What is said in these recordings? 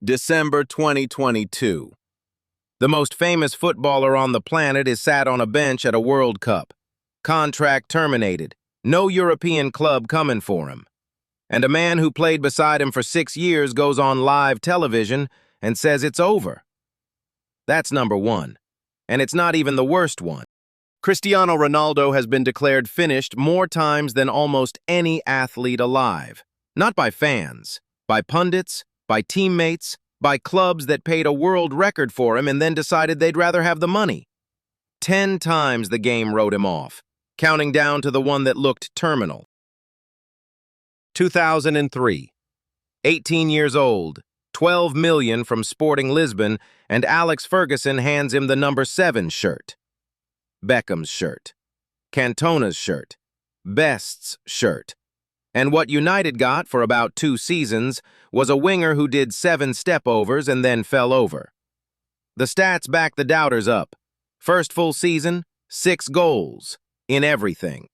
December 2022. The most famous footballer on the planet is sat on a bench at a World Cup. Contract terminated. No European club coming for him. And a man who played beside him for 6 years goes on live television and says it's over. That's number one. And it's not even the worst one. Cristiano Ronaldo has been declared finished more times than almost any athlete alive. Not by fans, by pundits, by teammates, by clubs that paid a world record for him and then decided they'd rather have the money. 10 times the game wrote him off, counting down to the one that looked terminal. 2003. 18 years old, 12 million from Sporting Lisbon, and Alex Ferguson hands him the number 7 shirt. Beckham's shirt. Cantona's shirt. Best's shirt. And what United got for about 2 seasons was a winger who did 7 stepovers and then fell over. The stats back the doubters up. First full season, 6 goals, in everything.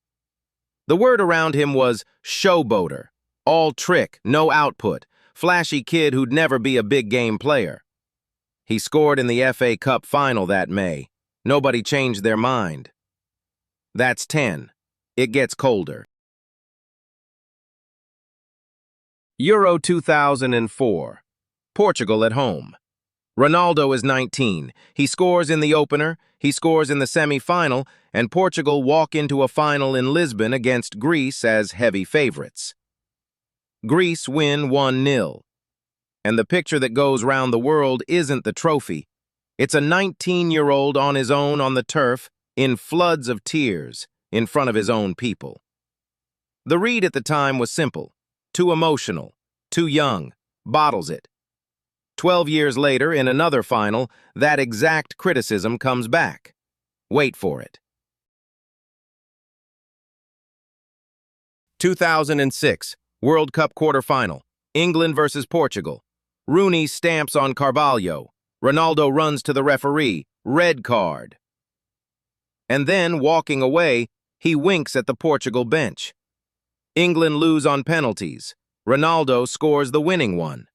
The word around him was showboater, all trick, no output, flashy kid who'd never be a big game player. He scored in the FA Cup final that May. Nobody changed their mind. That's 10. It gets colder. Euro 2004. Portugal at home. Ronaldo is 19. He scores in the opener, he scores in the semi-final, and Portugal walk into a final in Lisbon against Greece as heavy favorites. Greece win 1-0. And the picture that goes round the world isn't the trophy. It's a 19-year-old on his own on the turf, in floods of tears, in front of his own people. The read at the time was simple. Too emotional, too young, bottles it. 12 years later, in another final, that exact criticism comes back. Wait for it. 2006, World Cup quarterfinal, England versus Portugal. Rooney stamps on Carvalho. Ronaldo runs to the referee, red card. And then, walking away, he winks at the Portugal bench. England lose on penalties. Ronaldo scores the winning one.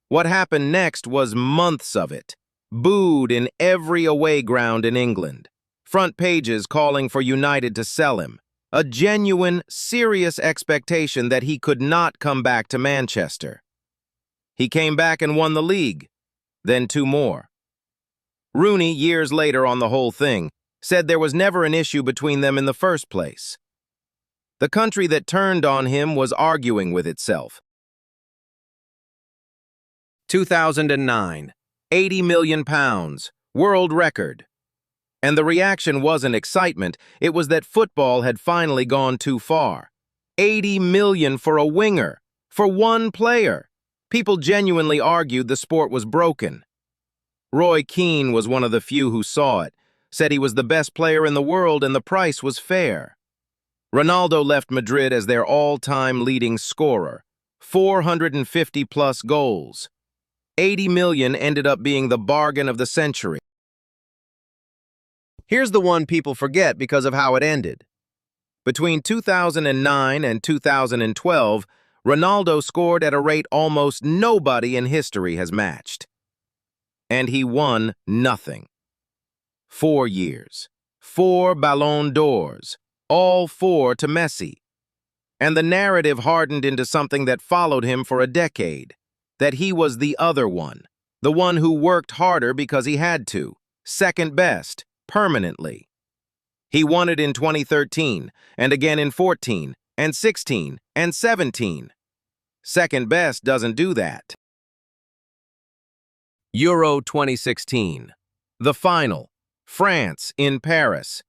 What happened next was months of it. Booed in every away ground in England. Front pages calling for United to sell him. A genuine, serious expectation that he could not come back to Manchester. He came back and won the league. Then 2 more. Rooney, years later on the whole thing, said there was never an issue between them in the first place. The country that turned on him was arguing with itself. 2009. 80 million pounds, world record. And the reaction wasn't excitement, it was that football had finally gone too far. 80 million for a winger, for one player. People genuinely argued the sport was broken. Roy Keane was one of the few who saw it, said he was the best player in the world and the price was fair. Ronaldo left Madrid as their all-time leading scorer, 450-plus goals. 80 million ended up being the bargain of the century. Here's the one people forget because of how it ended. Between 2009 and 2012, Ronaldo scored at a rate almost nobody in history has matched. And he won nothing. 4 years, 4 Ballon d'Ors, all 4 to Messi. And the narrative hardened into something that followed him for a decade, that he was the other one, the one who worked harder because he had to, second best, permanently. He won it in 2013, and again in 14, and 16, and 17. Second best doesn't do that. Euro 2016. The final. France in Paris.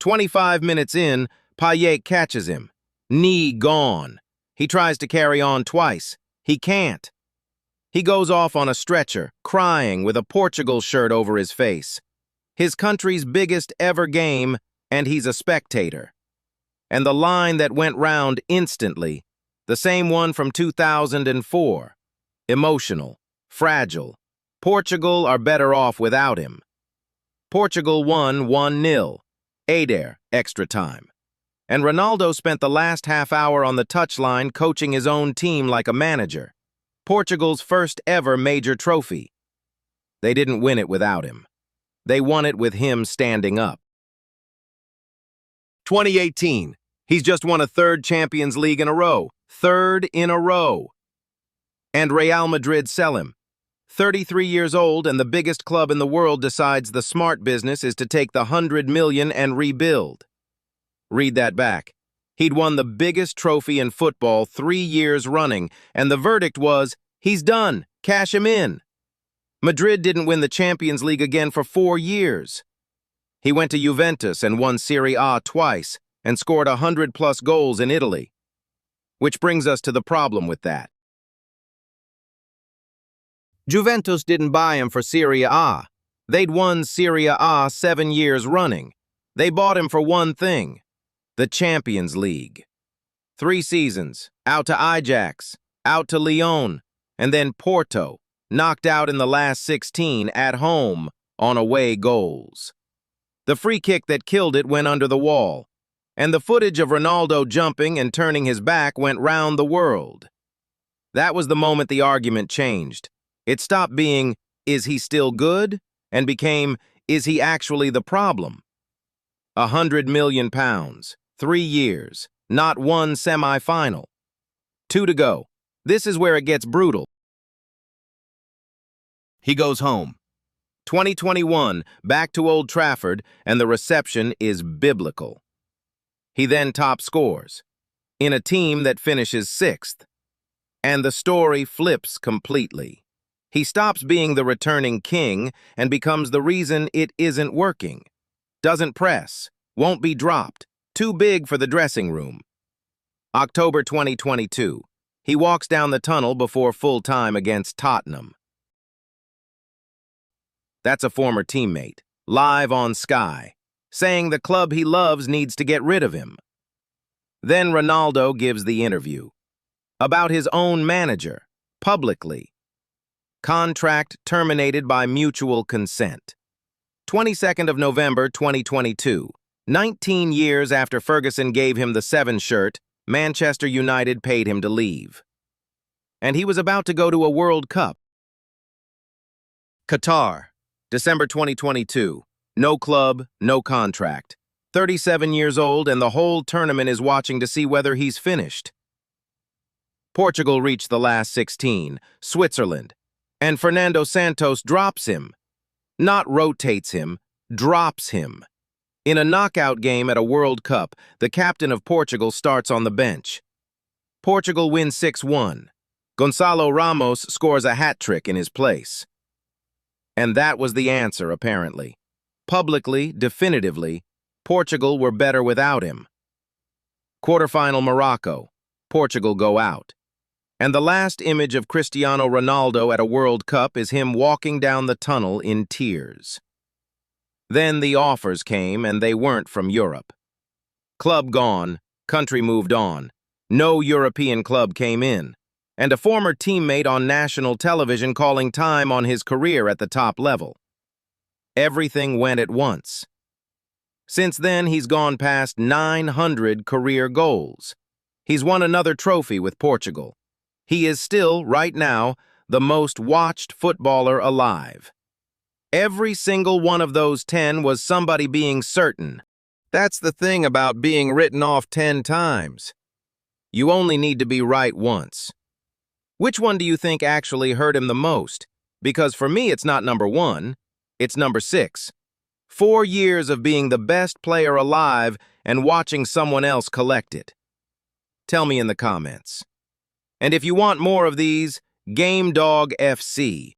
25 minutes in, Payet catches him. Knee gone. He tries to carry on twice. He can't. He goes off on a stretcher, crying with a Portugal shirt over his face. His country's biggest ever game, and he's a spectator. And the line that went round instantly, the same one from 2004. Emotional, fragile. Portugal are better off without him. Portugal won 1-0. Adair, extra time. And Ronaldo spent the last half hour on the touchline coaching his own team like a manager. Portugal's first ever major trophy. They didn't win it without him. They won it with him standing up. 2018. He's just won a third Champions League in a row. Third in a row. And Real Madrid sell him. 33 years old, and the biggest club in the world decides the smart business is to take the 100 million and rebuild. Read that back. He'd won the biggest trophy in football 3 years running, and the verdict was, he's done, cash him in. Madrid didn't win the Champions League again for 4 years. He went to Juventus and won Serie A twice, and scored 100+ goals in Italy. Which brings us to the problem with that. Juventus didn't buy him for Serie A. They'd won Serie A 7 years running. They bought him for one thing: the Champions League. 3 seasons, out to Ajax, out to Lyon, and then Porto, knocked out in the last 16 at home on away goals. The free kick that killed it went under the wall, and the footage of Ronaldo jumping and turning his back went round the world. That was the moment the argument changed. It stopped being, is he still good? And became, is he actually the problem? 100 million pounds, 3 years, not one semi-final. 2 to go. This is where it gets brutal. He goes home. 2021, back to Old Trafford, and the reception is biblical. He then top scores, in a team that finishes 6th. And the story flips completely. He stops being the returning king and becomes the reason it isn't working. Doesn't press, won't be dropped, too big for the dressing room. October 2022, he walks down the tunnel before full time against Tottenham. That's a former teammate, live on Sky, saying the club he loves needs to get rid of him. Then Ronaldo gives the interview about his own manager, publicly. Contract terminated by mutual consent. 22nd of November 2022, 19 years after Ferguson gave him the 7 shirt, Manchester United paid him to leave. And he was about to go to a World Cup. Qatar, December 2022. No club, no contract. 37 years old, and the whole tournament is watching to see whether he's finished. Portugal reached the last 16, Switzerland, and Fernando Santos drops him. Not rotates him, drops him. In a knockout game at a World Cup, the captain of Portugal starts on the bench. Portugal wins 6-1. Gonçalo Ramos scores a hat-trick in his place. And that was the answer, apparently. Publicly, definitively, Portugal were better without him. Quarterfinal Morocco. Portugal go out. And the last image of Cristiano Ronaldo at a World Cup is him walking down the tunnel in tears. Then the offers came, and they weren't from Europe. Club gone, country moved on. No European club came in. And a former teammate on national television calling time on his career at the top level. Everything went at once. Since then, he's gone past 900 career goals. He's won another trophy with Portugal. He is still, right now, the most watched footballer alive. Every single one of those 10 was somebody being certain. That's the thing about being written off 10 times. You only need to be right once. Which one do you think actually hurt him the most? Because for me, it's not number 1, it's number 6. 4 years of being the best player alive and watching someone else collect it. Tell me in the comments. And if you want more of these, GameDog FC.